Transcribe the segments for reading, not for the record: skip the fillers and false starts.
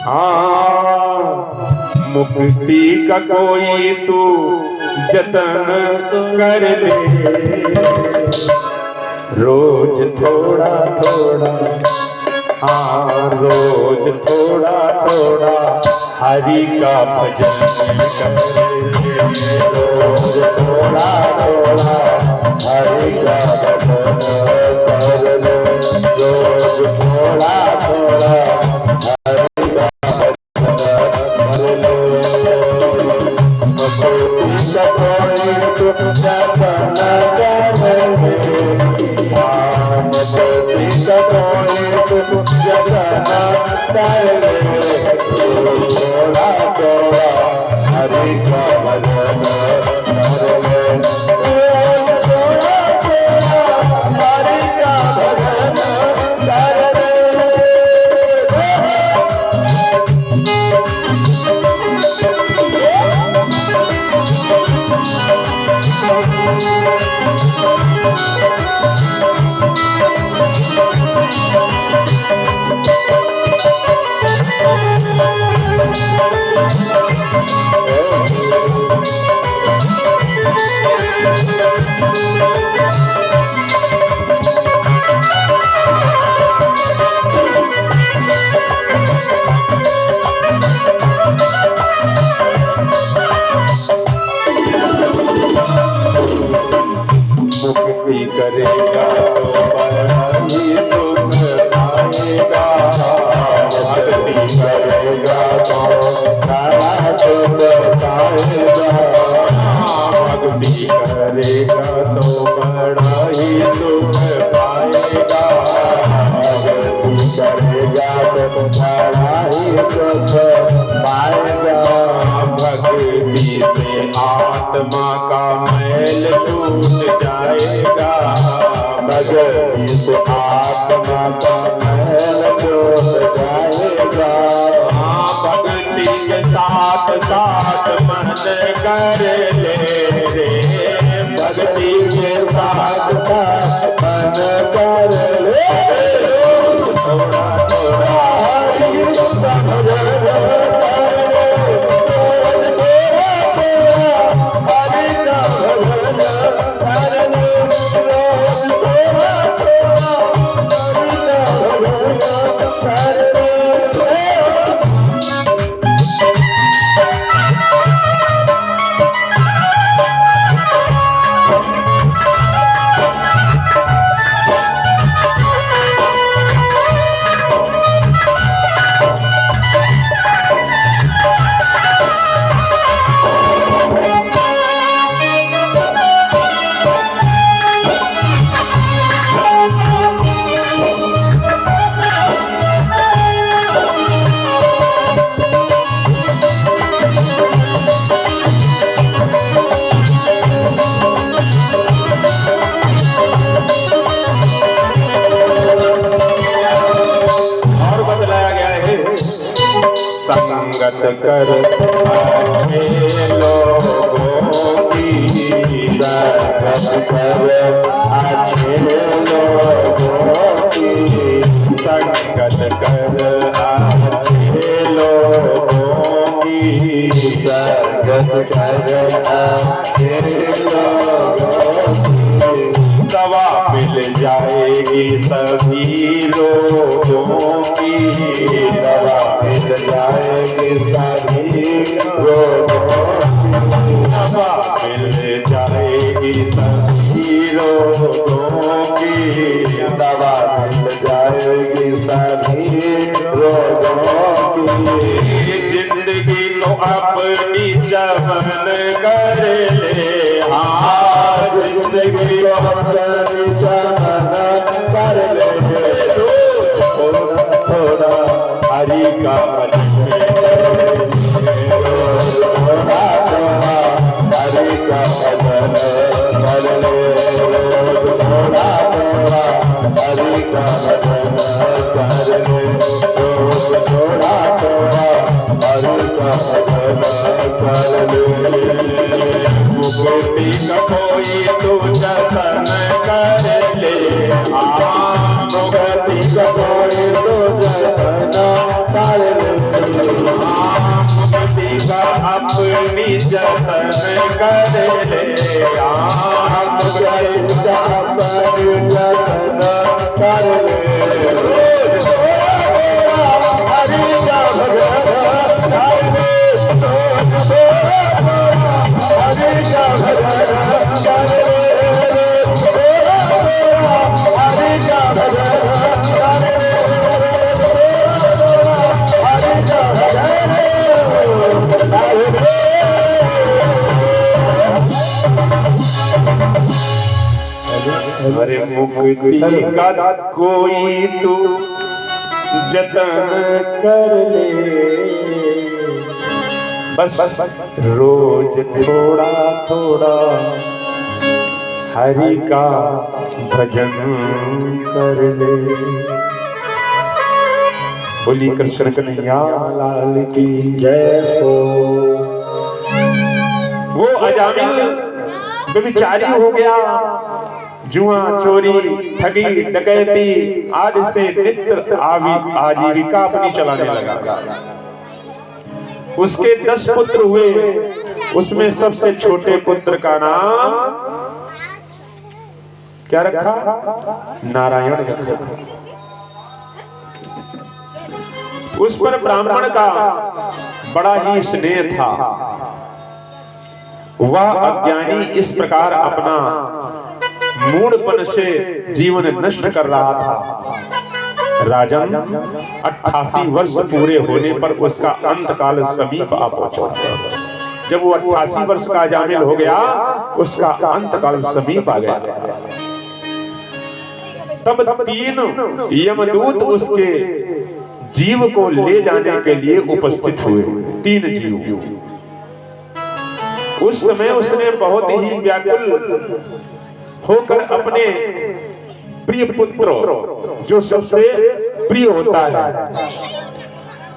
हाँ मुक्ति का कोई तू जतन कर ले, रोज थोड़ा थोड़ा, हाँ रोज थोड़ा थोड़ा हरि का भजन कर ले, रोज थोड़ा थोड़ा हरि का भजन कर ले, रोज थोड़ा थोड़ा हरि का भजन कर ले। मुक्ति का कोई तू जतन कर ले, मुक्ति का कोई तू जतन कर ले, थोड़ा थोड़ा हरि का भजन कर ले, थोड़ा थोड़ा हरि का भजन कर ले। मुक्ति करेगा तो बड़ा ही सुख पाएगा, भक्ति करेगा तो बड़ा सुख पाएगा, भक्ति करेगा तो बड़ा ही सुख पाएगा, भक्ति करेगा तो बड़ा ही सुख पाएगा। भक्ति से आत्मा का मैल छूट जाएगा, भक्ति से आत्मा का मैल छूट जाएगा। हाँ भक्ति के साथ साथ मन कर ले रे, भक्ति के साथ साथ मन कर ले, थोड़ा थोड़ा हरि का भजन संगत कर अच्छे लोगों की, संगत कर अच्छे लोगों की, संगत कर अच्छे लोगों की, संगत कर अच्छे लोगों की, दवा मिल जाएगी सभी लोगों की, दवा मिल जाएगी सभी लोगों की, दवा मिल जाएगी सभी लोगों की, दवा मिल जाएगी सभी लोगों की। जिंदगी को अपनी चमन कर ले, हाँ जिंदगी को अपनी चमन कर ले, थोड़ा थोड़ा हरि का भजन थोड़ा थोड़ा हरि का भजन कर ले, थोड़ा थोड़ा हरि का भजन कर ले, थोड़ा थोड़ा हरि का भजन कर ले। मुक्ति का कोई तू जतन कर ले, मुक्ति का कोई तू जतन कर ले, अपनी जतन कर ले, अपनी जतन कर ले। हरि का भजन कर ले, हरि का भजन कर ले, हरि का भजन कर ले, हरि का भजन कर ले। अरे मुक्ति का कोई तू जतन कर ले, बस रोज थोड़ा थोड़ा हरि का भजन कर ले। बोली कृष्ण कन्हैया लाल की जय हो। वो अजामिल व्यभिचारी हो गया, जुआ चोरी ठगी डकैती आदि से नित्य आजीविका अपनी चलाने लगा। उसके 10 पुत्र हुए, उसमें सबसे छोटे पुत्र का नाम क्या रखा? नारायण रखा। उस पर ब्राह्मण का बड़ा ही स्नेह था। वह अज्ञानी इस प्रकार अपना मूढ़पन से जीवन नष्ट कर रहा था। राजन 88 वर्ष पूरे होने पर उसका अंतकाल समीप आ पहुंचा। जब वो 88 वर्ष का अजामिल हो गया, उसका अंतकाल समीप आ गया। तब 3 यमदूत उसके जीव को ले जाने के लिए उपस्थित हुए। 3 जीव। उस समय उसने बहुत ही व्याकुल होकर अपने प्रिय पुत्र, जो सबसे प्रिय होता है,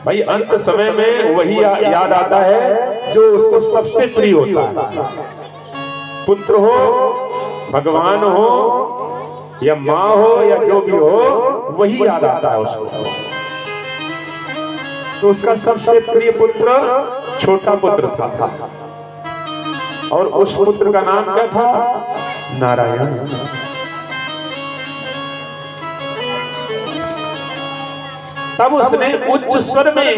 भाई अंत समय में वही याद आता है जो उसको सबसे प्रिय होता है। पुत्र हो, भगवान हो, या माँ हो, या जो भी हो, वही याद आता है उसको। तो उसका सबसे प्रिय पुत्र छोटा पुत्र था, और उस पुत्र का नाम क्या था? नारायण। तब उसने उच्च स्वर में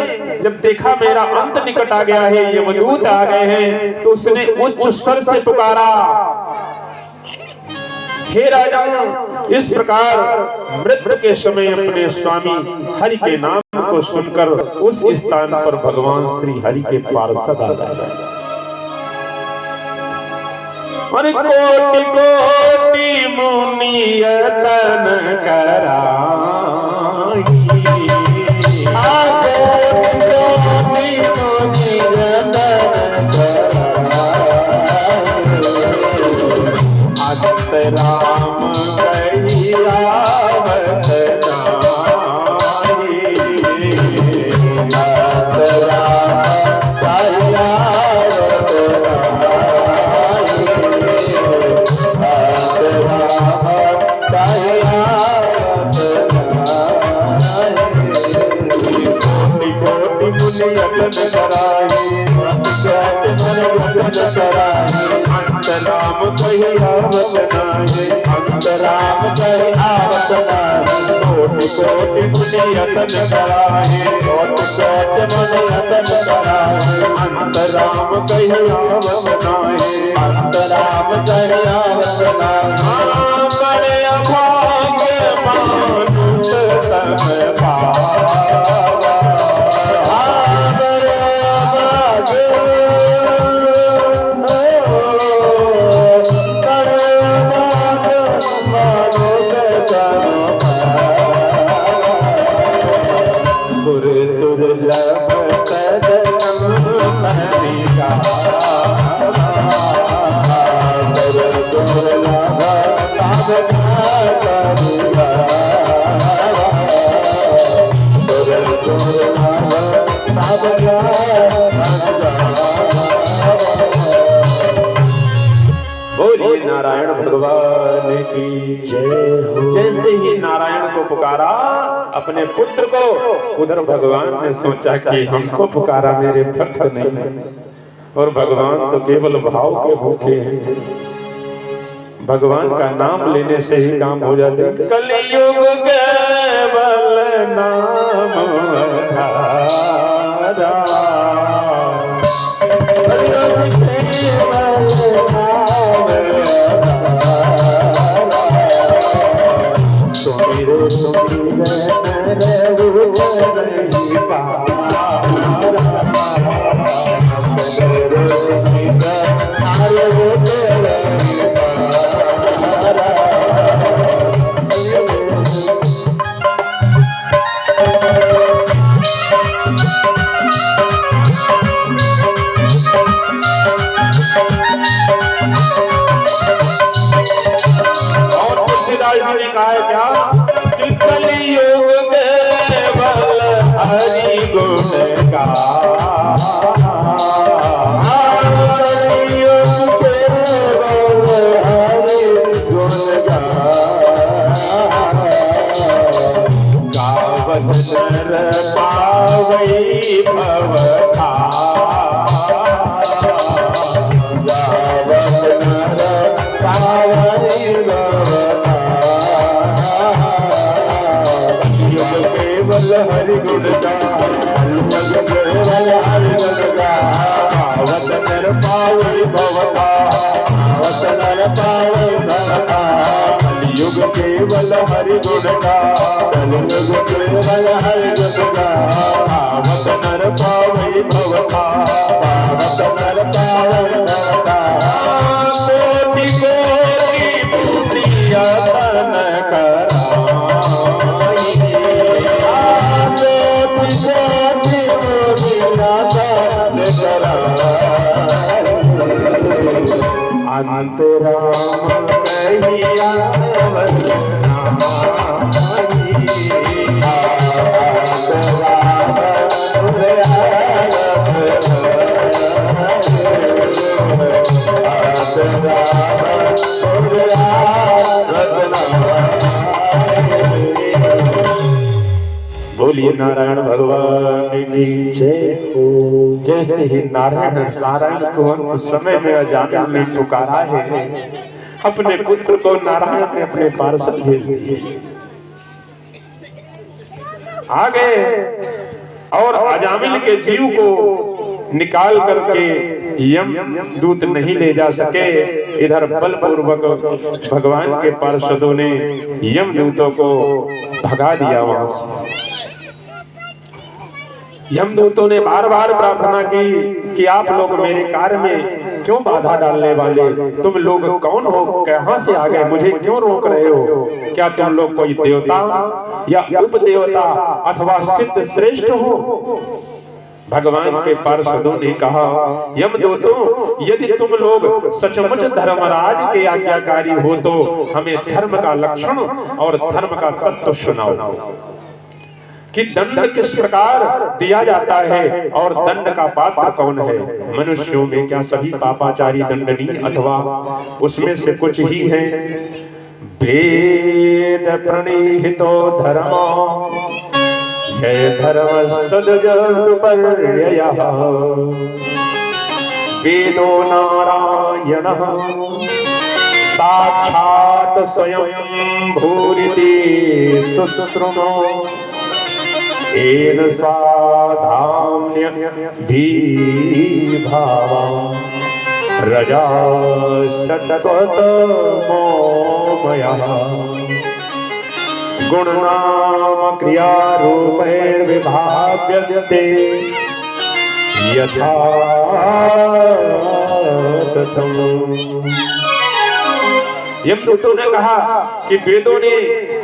जब देखा मेरा अंत निकट आ गया है, यमदूत आ गए हैं, तो उसने उच्च स्वर से पुकारा, हे राजा, इस प्रकार मृत्यु के समय अपने स्वामी हरि के नाम को सुनकर उस स्थान पर भगवान श्री हरि के पार्षद आ गए। और कोटि कोटि मुनियतन कराई, कोटि मुनियतन कराई, अगत राम कही आवत नाई, अगत राम कही आवत अंतराम कही आवत नाहि, अंतराम कही आवत नाहि, कोटि कोटि मुनियतन कराहि, कोटि कोटि मुनियतन कराहि, अंतराम कही आवत नाहि, अंतराम कही आवत नाहि। बड़े अभागे मानुष सब पावा, नारायण भगवान की जय हो। जैसे ही नारायण को पुकारा अपने पुत्र को, उधर भगवान ने सोचा कि हमको पुकारा मेरे भक्त नहीं, और भगवान तो केवल भाव के भूखे हैं। भगवान का नाम लेने से ही काम हो जाते हैं। कलियुग केवल नाम आधारा, कलियुग केवल नाम आधारा, सुमिरो सुमिरन रघुवर ही पारा, सुमिरो सुमिरन रघुवर ही पारा। कहा है क्या कि कलियुग केवल हरि गुण गान, कलियुग केवल हरि गुण गान, गावत नर पावई भवधाम, गावत नर पावई भवधाम, केवल हरि गुण गान, केवल हरि गुण गान, आवत नर पावई भवधाम, आवत नर पावई भवधाम, कलियुग केवल हरि गुण गान, कलियुग केवल हरि गुण गान, आवत नर पावई भवधाम, आवत नर पावई भवधाम, कोटि कोटि पुण्य तन अंतराम कहिया बोलिए नारायण भगवान की जय हो। जैसे ही नारायण को अंत समय में अजामिल ने पुकारा है, अपने पुत्र को नारायण ने अपने पार्षद भेज दिए। आ गए और अजामिल के जीव को निकाल करके यम दूत नहीं ले जा सके। इधर बलपूर्वक भगवान के पार्षदों ने यम दूतों को भगा दिया वहां से। यमदूतों ने बार बार प्रार्थना की कि आप लोग मेरे कार्य में क्यों बाधा डालने वाले, तुम लोग कौन हो, कहां से आ गए, मुझे क्यों रोक रहे हो, क्या तुम लोग कोई देवता या उपदेवता अथवा सिद्ध श्रेष्ठ हो। भगवान के पार्षदों ने कहा, यमदूतों यदि तुम लोग सचमुच धर्मराज के आज्ञाकारी हो तो हमें धर्म का लक्षण और धर्म का तत्व सुनाओ कि दंड किस प्रकार दिया जाता है और दंड का पात्र कौन है। मनुष्यों में क्या सभी पापाचारी दंडनीय अथवा उसमें से कुछ ही है। वेद प्रणीहितो धर्मो ये धर्मस्तदजपर्ययः वेदो नारायणः साक्षात् स्वयं भूरिति सुश्रुमो एन साधाम्य धीभावा रजा शतत्वमोमयः गुणनाम क्रिया रूपैर्विभाव्यते यथा तथम्। यमदूतों ने कहा कि वेदों ने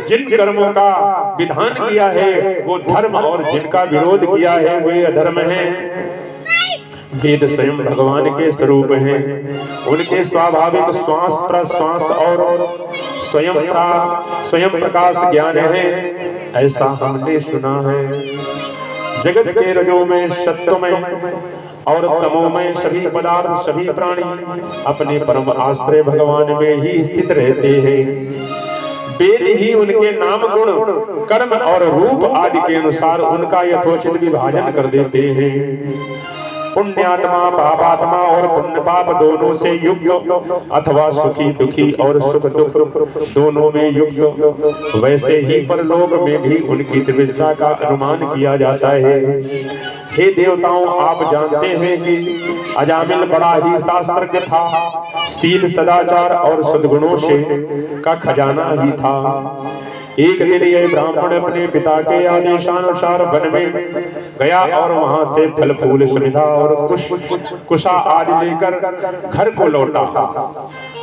जिन कर्मों का विधान किया है वो धर्म और जिनका विरोध किया है वे अधर्म है। वेद स्वयं भगवान के स्वरूप हैं, उनके स्वाभाविक श्वास प्रश्वास और स्वयं प्रकाश ज्ञान है, ऐसा हमने सुना है। जगत के रजो में सत्व में और तमो में सभी पदार्थ सभी प्राणी अपने परम आश्रय भगवान में ही स्थित रहते हैं। वेद ही उनके नाम गुण कर्म और रूप आदि के अनुसार उनका यथोचित विभाजन कर देते हैं। पुण्यात्मा पापात्मा और पुण्य पाप दोनों से युक्त अथवा सुखी दुखी और सुख दुख दोनों में युक्त, वैसे ही परलोक में भी उनकी त्रिविधता का अनुमान किया जाता है। हे देवताओं, आप जानते हैं कि अजामिल बड़ा ही शास्त्रज्ञ था, शील सदाचार और सद्गुणों से का खजाना ही था। एक दिन यह ब्राह्मण अपने पिता के आदेशानुसार वन में गया और वहां से फल फूल सुविधा और कुशा आदि लेकर घर को लौटा।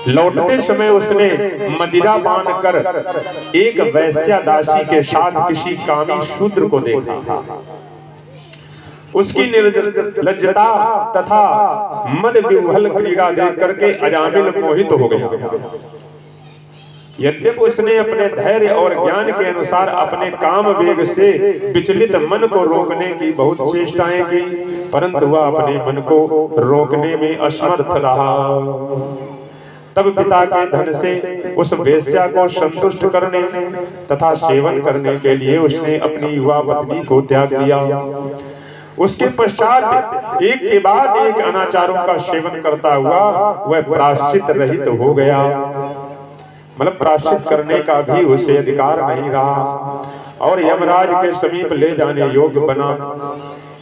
लौटते समय उसने मदिरा पान कर एक वैश्या दासी के साथ किसी कामी शूद्र को देखा। उसकी निर्लज्जता तथा मद विह्वल क्रीड़ा देख करके अजामिल मोहित हो गया। यद्यपि उसने अपने धैर्य और ज्ञान के अनुसार अपने काम वेग से विचलित मन को रोकने की बहुत चेष्टाएं की, परंतु वह अपने मन को रोकने में असमर्थ रहा। तब पिता के धन से उस वेश्या को संतुष्ट करने तथा सेवन करने के लिए उसने अपनी युवा पत्नी को त्याग दिया। उसके पश्चात एक के बाद एक अनाचारों का सेवन करता हुआ वह प्रायश्चित रहित हो गया। मतलब प्रायश्चित करने का भी उसे अधिकार नहीं रहा और यमराज के समीप ले जाने योग्य बना,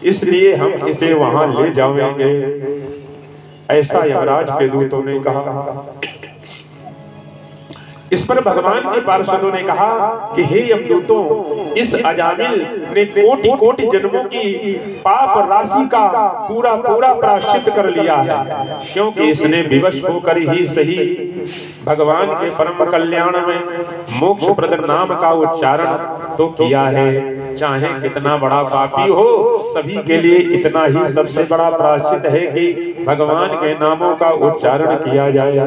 इसलिए हम इसे वहां ले जाएंगे, ऐसा यमराज के दूतों ने कहा। इस पर भगवान के पार्षदों ने कहा कि हे यमदूतों, इस अजामिल ने कोटि कोटि जन्मों की पाप राशि का पूरा पूरा प्रायश्चित कर लिया है, क्योंकि इसने विवश होकर ही सही भगवान के परम कल्याण में मोक्ष प्रद नाम का उच्चारण तो किया है। चाहे कितना बड़ा पापी हो, सभी के लिए इतना ही सबसे बड़ा प्रायश्चित है कि भगवान के नामों का उच्चारण किया जाए।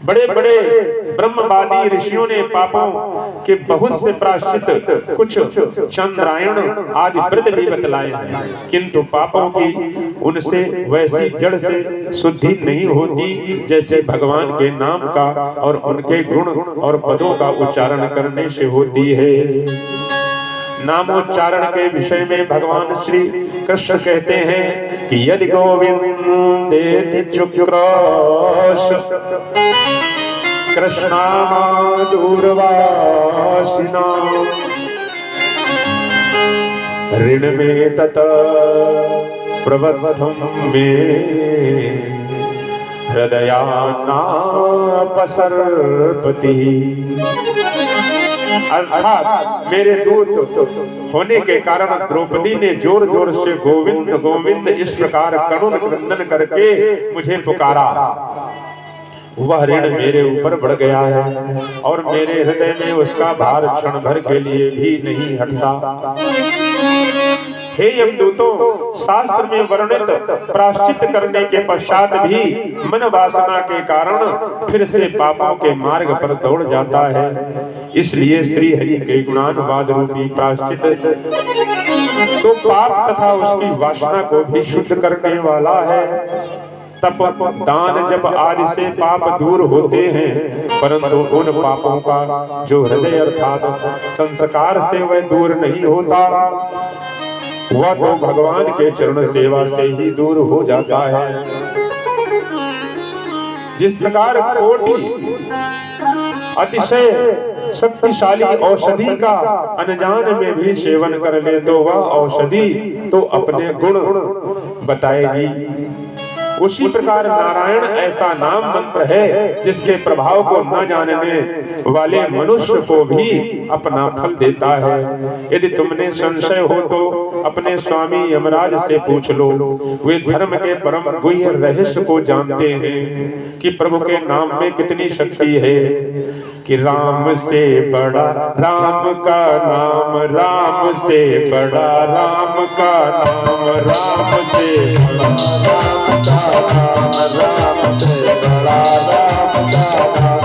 बड़े बड़े ब्रह्मवादी ऋषियों ने पापों के बहुत से प्रायश्चित कुछ चंद्रायण आदि व्रत भी बतलाए हैं, किंतु पापों की उनसे वैसी जड़ से शुद्धि नहीं होती जैसे भगवान के नाम का और उनके गुण और पदों का उच्चारण करने से होती है। नामोच्चारण के विषय में भगवान श्री कृष्ण कहते हैं कि यदि गोविंदेति चुक्रोश कृष्णामा दूरवासिना ऋण में तत प्रवर्धम में हृदयानापसर्पति। अर्थात मेरे दूत होने के कारण द्रौपदी ने जोर जोर से गोविंद गोविंद इस प्रकार करुण क्रंदन करके मुझे पुकारा। वह ऋण मेरे ऊपर बढ़ गया है और मेरे हृदय में उसका भार क्षण भर के लिए भी नहीं हटता। हे यमदूतों, शास्त्र में वर्णित प्रायश्चित करने के पश्चात भी मन वासना के कारण फिर से पापों के मार्ग पर दौड़ जाता है। इसलिए श्री हरि के गुणानुवाद रूपी प्रायश्चित तो पाप तथा उसकी वासना को भी शुद्ध करने वाला है। तप दान जप आदि से पाप दूर होते हैं, परंतु उन पापों का जो हृदय अर्थात संस्कार से वह दूर नहीं होता, वह तो भगवान के चरण सेवा से ही दूर हो जाता है। जिस प्रकार कोटि अतिशय शक्तिशाली औषधि का अनजान में भी सेवन कर ले तो वह औषधि तो अपने गुण बताएगी। उसी प्रकार नारायण ऐसा नाम मंत्र है जिसके प्रभाव को न जानने वाले मनुष्य को भी अपना फल देता है। यदि तुमने संशय हो तो अपने स्वामी यमराज से पूछ लो, वे धर्म के परम गुह्य रहस्य को जानते हैं कि प्रभु के नाम में कितनी शक्ति है। कि राम से बड़ा राम का नाम, राम से बड़ा राम का नाम, राम से बड़ा राम का नाम, राम से बड़ा राम का नाम।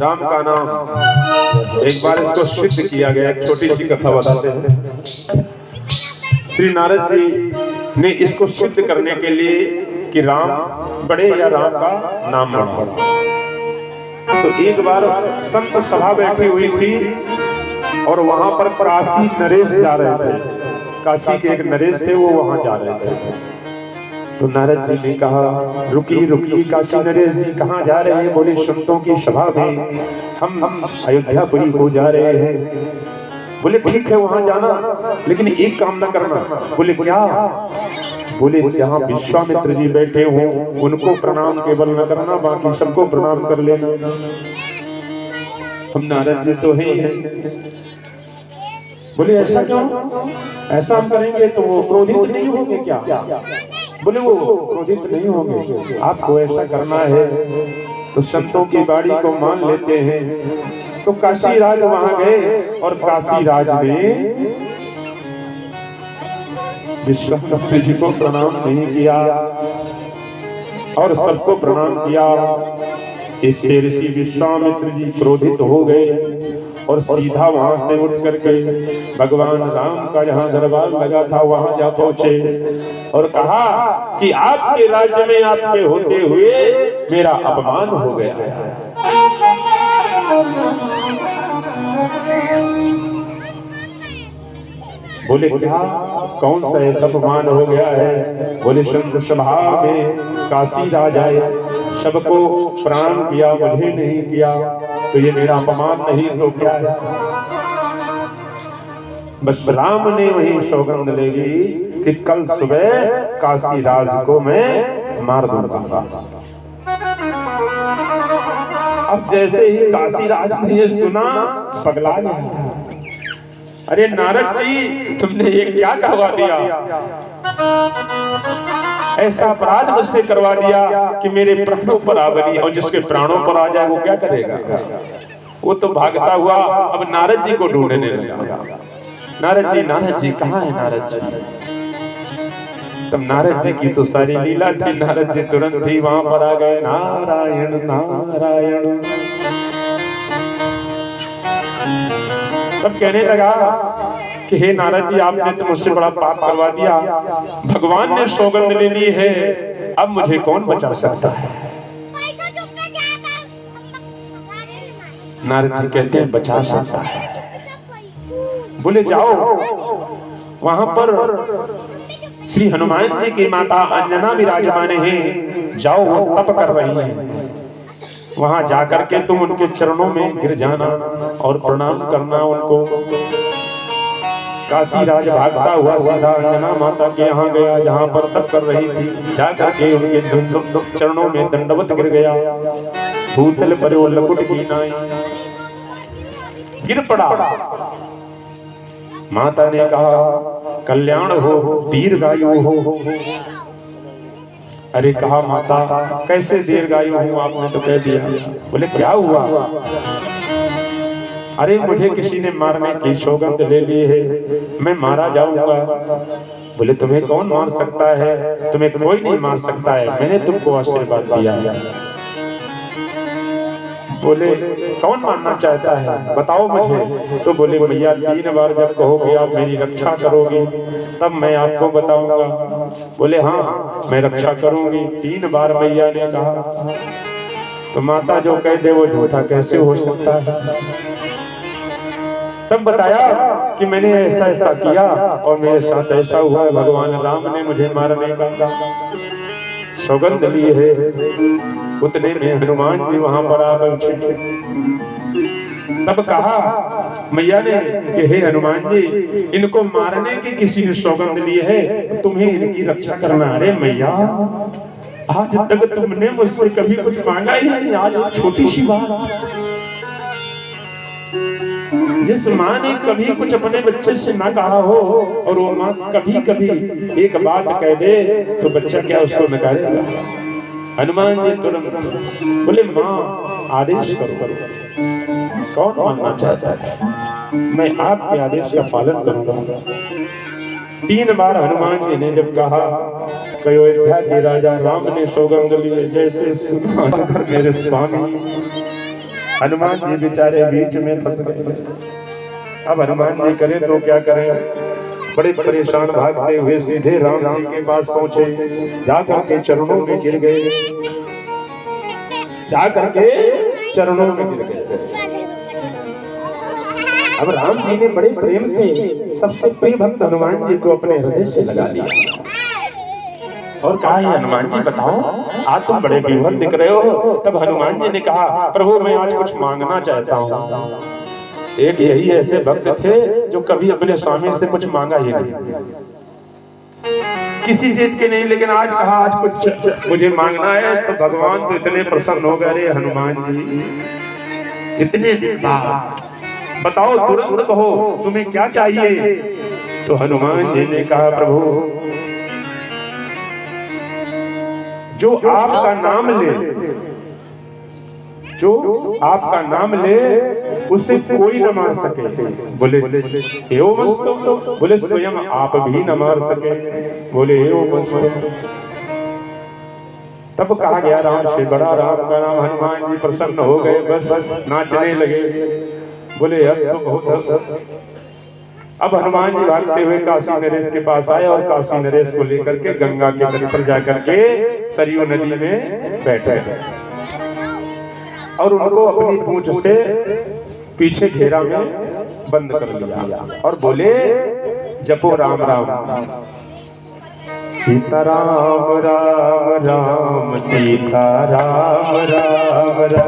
राम का नाम। एक बार इसको सिद्ध किया गया, एक छोटी सी कथा बताते हैं। श्री नारद जी ने इसको सिद्ध करने के लिए कि राम बड़े या राम का नाम बड़ा, तो एक बार संत सभा बैठी हुई थी और वहां पर काशी नरेश जा रहे थे। काशी के एक नरेश थे, वो वहां जा रहे थे। तो नारद जी ने कहा, रुकी रुकी काशी नरेश जी, कहाँ जा रहे हैं? बोले संतों की सभा में हम अयोध्यापुरी को जा रहे हैं। बोले ठीक है वहां जाना, लेकिन एक काम ना करना। बोले क्या? बोले जहाँ विश्वामित्र जी बैठे हो उनको प्रणाम केवल न करना, बाकी सबको प्रणाम कर लेना। हम नारद जी तो हैं। बोले ऐसा क्यों? ऐसा हम करेंगे तो वो क्रोधित नहीं होंगे क्या? बोले वो क्रोधित नहीं होंगे, आपको ऐसा करना है तो संतों की बाड़ी को मान लेते हैं। तो काशी राज वहां गए और काशी राज में विश्वामित्र जी को प्रणाम नहीं किया और सबको प्रणाम किया। इससे ऋषि विश्वामित्र जी क्रोधित हो गए और सीधा वहां से उठ करके भगवान राम का जहां दरबार लगा था वहां जा पहुंचे और कहा कि आपके राज्य में आपके होते हुए मेरा अपमान हो गया। बोले क्या? कौन सा ऐसा अपमान हो गया है? बोले संत सभा में काशी राज आए, सबको प्रणाम किया, मुझे नहीं किया, तो ये मेरा अपमान नहीं तो क्या है? बस राम ने वही सौगंध ले ली कि कल सुबह काशी राज को मैं मार दूंगा। अब जैसे ही काशी राज ने ये सुना, पगला गया। अरे नारद जी, तुमने ये क्या करवा दिया? ऐसा अपराध मुझसे करवा दिया कि मेरे प्राणों पर आ बनी, और जिसके प्राणों पर आ जाए वो क्या करेगा? वो तो भागता हुआ अब नारद जी को ढूंढने लगा। नारद जी कहाँ है नारद जी? तब नारद जी की तो सारी लीला थी। नारद जी तुरंत ही वहां पर आ गए। नारायण नारायण। तब कहने लगा कि हे नारद जी, आपने तो मुझसे बड़ा पाप करवा दिया, भगवान ने सौगंध ले ली है, अब मुझे कौन बचा सकता है? नारद जी कहते हैं बचा सकता है। बोले जाओ, वहां पर श्री हनुमान जी की माता अंजना विराजमान है, जाओ वो तप कर रही है, वहां जाकर के तुम उनके चरणों में गिर जाना और प्रणाम करना उनको। काशी राज भागता हुआ सीधा अंजना माता के यहाँ गया जहाँ पर तप कर रही थी। जाकर के उनके चरणों में दंडवत गिर गया। भूतल पर वो लकुट की नाई गिर पड़ा। माता ने कहा कल्याण हो, दीर्घायु हो। अरे कहा माता कैसे दीर्घायु हूँ, आपने तो कह दिया। बोले क्या हुआ? अरे मुझे किसी ने मारने की सौगंध ले ली है, मैं मारा जाऊंगा। बोले तुम्हें कौन मार सकता है? तुम्हें कोई नहीं मार सकता है, मैंने तुमको आशीर्वाद दिया है। बोले कौन मानना चाहता है, बताओ मुझे। तो बोले भैया 3 बार जब कहोगे आप मेरी रक्षा करोगी तब मैं आपको बताऊंगा। बोले हाँ मैं रक्षा करूंगी। 3 बार भैया ने कहा। तो माता जो कह दे वो झूठा कैसे हो सकता है? तब बताया कि मैंने ऐसा ऐसा किया और मेरे साथ ऐसा हुआ, भगवान राम ने मुझे मारने का सौगंध ली है। उतने में हनुमान जी वहां पर आ बैठे। तब कहा मैया ने कि हे हनुमान जी, इनको मारने की किसी ने सौगंध ली है, तुम्हें इनकी रक्षा करना। अरे मैया, आज तक तुमने मुझसे कभी कुछ मांगा ही नहीं, आज एक छोटी सी बात। जिस माँ ने कभी कुछ अपने बच्चे से ना कहा हो और वो माँ कभी कभी एक बात कह दे तो बच्चा क्या उसको नकारेगा? हनुमान जी तुरंत बोले माँ आदेश करो। कौन मानना चाहता है? मैं आपके आदेश का पालन करूंगा। 3 बार हनुमान जी ने जब कहा कि अयोध्या के राजा राम ने सौगंध लिए, जैसे सुना मेरे स्वामी हनुमान जी बेचारे बीच में फंस गए। अब हनुमान जी करें तो क्या करें, बड़े परेशान भागते हुए सीधे राम जी के पास पहुंचे, जाकर के चरणों में गिर गए, जाकर के चरणों में गिर गए। अब राम जी ने बड़े प्रेम से सबसे प्रिय भक्त हनुमान जी को अपने हृदय से लगा लिया और कहा, हनुमान जी बताओ, आज तुम बड़े विह्वल दिख रहे हो। तब हनुमान जी ने कहा, प्रभु मैं आज कुछ मांगना चाहता हूँ। एक यही ऐसे भक्त थे जो कभी अपने स्वामी से कुछ मांगा ही नहीं, किसी चीज के नहीं, लेकिन आज कहा आज कुछ मुझे मांगना है। तो भगवान तो इतने प्रसन्न हो गए, हनुमान जी इतने दिन बाद बताओ, तुरंत कहो तुम्हें क्या चाहिए। तो हनुमान जी ने कहा, प्रभु जो आपका नाम ले, जो आपका नाम ले उसे कोई न मार सके। बोले एवं वस्तु, बोले स्वयं आप भी न मार सके। बोले एवं वस्तु। तब कहा गया राम से बड़ा राम का नाम। हनुमान जी प्रसन्न हो गए, बस नाचने लगे। बोले अब तो बहुत। अब हनुमान जी भागते हुए काशी नरेश के पास आए और काशी नरेश को लेकर के गंगा के तट पर जाकर के सरयू नदी में बैठे और उनको अपनी पूंछ से पीछे घेरा में बंद कर लिया और बोले, जपो राम राम सीता राम राम राम सीता राम राम राम।